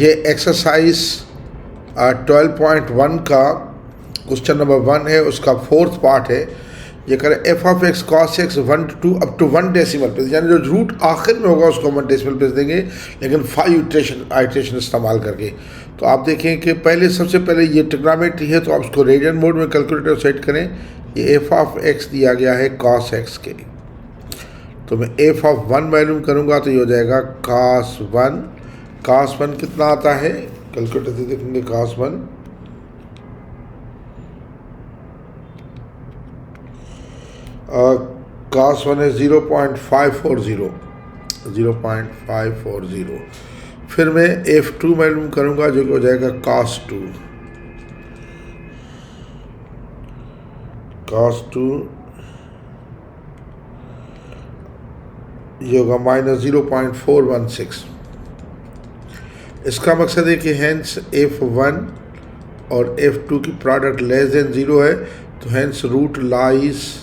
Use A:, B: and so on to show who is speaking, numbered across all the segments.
A: ये एक्सरसाइज 12.1 का question number 1 है, उसका फोर्थ पार्ट है। ये करें f of x cos x 1 to 2 up to 1 decimal place, यानी जो रूट आखिर में होगा उसको 1 डेसिमल प्लेस देंगे, लेकिन 5 आइट्रेशन इस्तेमाल करके। तो आप देखें कि सबसे पहले ये ट्रिग्नोमेट्री है, तो आप उसको रेडियन मोड में कैलकुलेटर सेट करें। ये एफ ऑफ एक्स दिया गया है कॉस एक्स के, तो मैं एफ ऑफ 1 मालूम करूँगा, तो ये हो जाएगा कॉस 1। कॉस 1 कितना आता है, कैलकुलेटर से देखेंगे। कॉस 1 कॉस 1 है 0.540। फिर मैं F2 मालूम करूँगा, जो कि हो जाएगा cos 2। cos 2 ये होगा -0.416। इसका मकसद है कि हैंस F1 और F2 की प्रोडक्ट लेस देन 0 है, तो hence root lies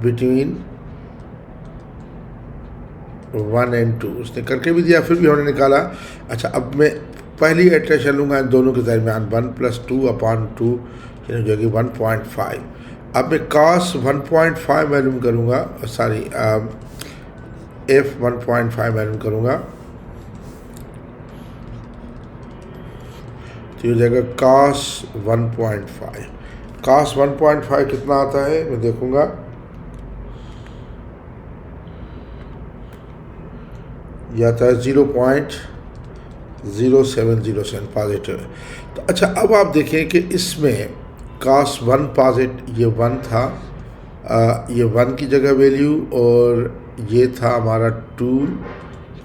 A: between 1 and 2। उसने करके भी दिया, फिर भी हमने निकाला। अच्छा, अब मैं पहली इटरेशन लूँगा इन दोनों के दरमियान 1 + 2/2, जो कि 1.5। अब मैं cos 1.5 मालूम करूँगा, सॉरी f 1.5 मालूम करूँगा, तो ये हो जाएगा cos 1.5। cos 1.5 कितना आता है मैं देखूँगा। यह आता है 0.0707 पॉजिटिव है। तो अच्छा, अब आप देखें कि इसमें cos 1 पॉजिटिव, ये 1 था, ये 1 की जगह वैल्यू, और ये था हमारा 2,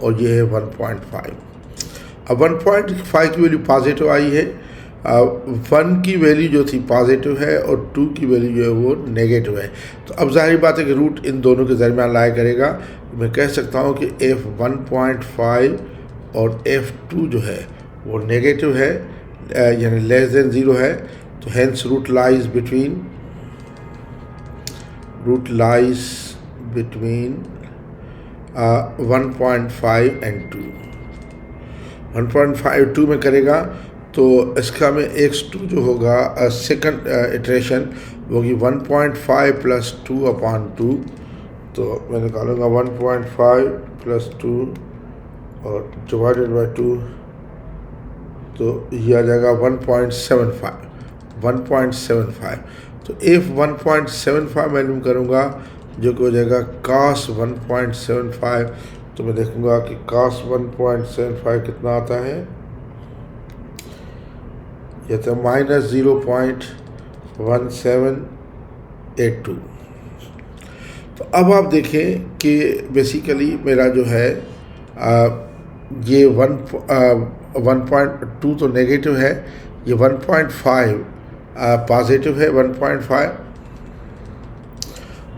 A: और ये है 1.5। अब 1.5 की वैल्यू पॉजिटिव आई है, 1 की वैल्यू जो थी पॉजिटिव है, और 2 की वैल्यू जो है वो नेगेटिव है। तो अब जाहिर बात है कि रूट इन दोनों के दरमियान लाया करेगा। मैं कह सकता हूँ कि f 1.5 और f2 जो है वो नेगेटिव है, यानी लेस देन 0 है। तो hence root lies between 1.5 and 2। 1.5 2 में करेगा, तो इसका में x2 जो होगा सेकंड इटरेशन वो होगी 1.5 + 2/2। तो मैं निकालूंगा 1.5 + 2 और डिवाइडेड बाय 2, तो ये आ जाएगा 1.75। तो f 1.75 मालूम करूँगा, जो कि हो जाएगा cos 1.75। तो मैं देखूँगा कि cos 1.75 कितना आता है। यह तो -0.1782। तो अब आप देखें कि बेसिकली मेरा जो है ये 1.2 तो नेगेटिव है, ये 1.5 पॉजिटिव है, 1.5,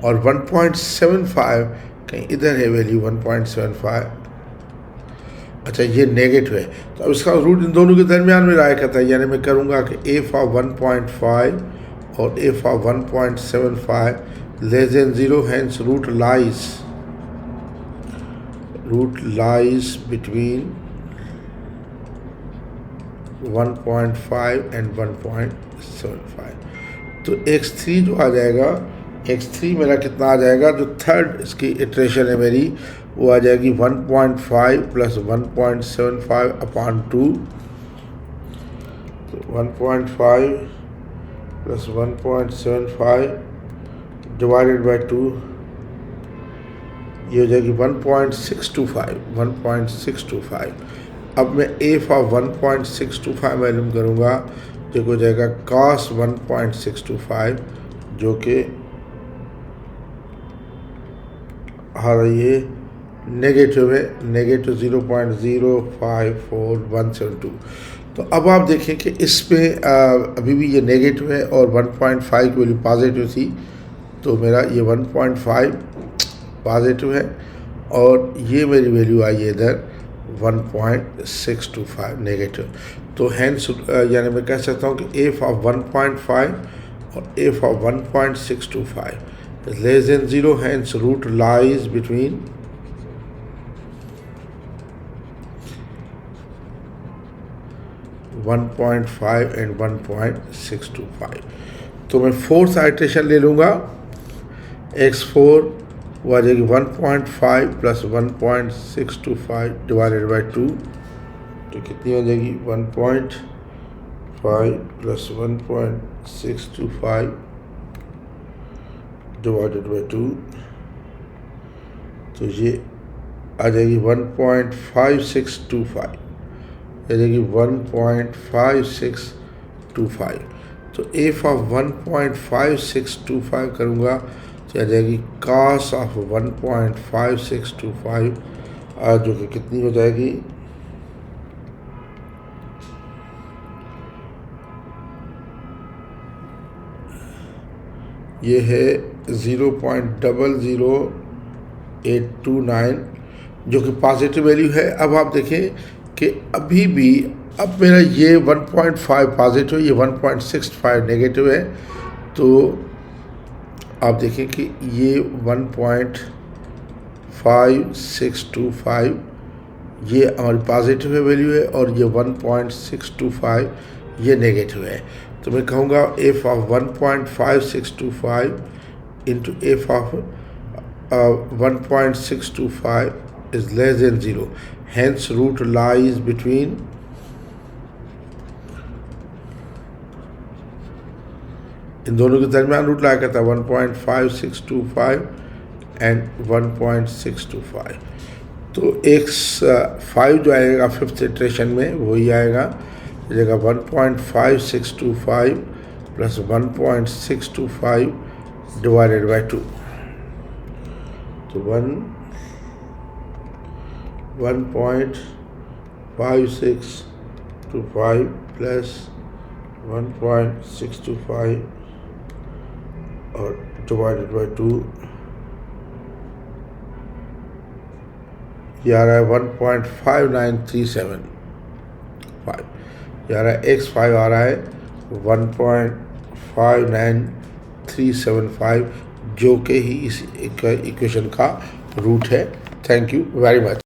A: और 1.75 कहीं इधर है वैल्यू 1.75। अच्छा, ये नेगेटिव है, तो अब इसका रूट इन दोनों के दरमियान में राय करता है, यानी मैं करूँगा कि f ऑफ 1.5 और f of 1.75 less than 0, hence root lies between 1.5 and 1.75। तो x3 जो आ जाएगा, x3 मेरा कितना आ जाएगा, जो थर्ड इसकी इटरेशन है मेरी, वो आ जाएगी 1.5 + 1.75/2। तो 1.5 + 1.75 डिवाइडेड बाय 2, ये हो जाएगी 1.625। अब मैं f ऑफ 1.625 मालूम करूँगा, जो हो जाएगा cos 1.625, जो कि आ रही है नेगेटिव है, नेगेटिव 0.054172। तो अब आप देखें कि इसमें अभी भी ये नेगेटिव है, और 1.5 की वैल्यू पॉजिटिव थी, तो मेरा ये 1.5 पॉजिटिव है, और ये मेरी वैल्यू आई है इधर 1.625 नेगेटिव। तो हैंस यानी मैं कह सकता हूँ कि f ऑफ 1.5 और f of 1.625 less than 0, hence root lies between 1.5 and 1.625। तो मैं फोर्थ आइट्रेशन ले लूँगा, x4 वो आ जाएगी 1.5 प्लस 1.625 डिवाइडेड बाई 2, तो कितनी हो जाएगी 1.5 प्लस 1.625 डिवाइडेड बाई 2, तो ये आ जाएगी 1.5625, आ जाएगी 1.5625। तो एफ ऑफ 1.5625 करूँगा तो आ जाएगी cos ऑफ 1.5625, जो कि कितनी हो जाएगी, ये है 0.00829, जो कि पॉजिटिव वैल्यू है। अब आप देखें कि अभी भी अब मेरा ये 1.5 पॉजिटिव, ये 1.65 नेगेटिव है, तो आप देखें कि ये 1.5625 ये हमारी पॉजिटिव है वैल्यू है, और ये 1.625 ये नेगेटिव है। तो मैं कहूँगा F of 1.5625 into F of 1.625 is less than 0, hence root lies between इन दोनों के दरमियान रूट लाया करता है 1.5625 एंड 1.625। तो x5 जो आएगा फिफ्थ इटरेशन में वही आएगा, जगह 1.5625 प्लस 1.625 डिवाइडेड बाई 2, तो 1.5625 प्लस 1.625 और डिवाइडेड बाई 2, ये आ रहा है 1.59375, ये आ रहा है x5 आ रहा है 1.59375, जो कि ही इस इक्वेशन का रूट है। Thank you very much.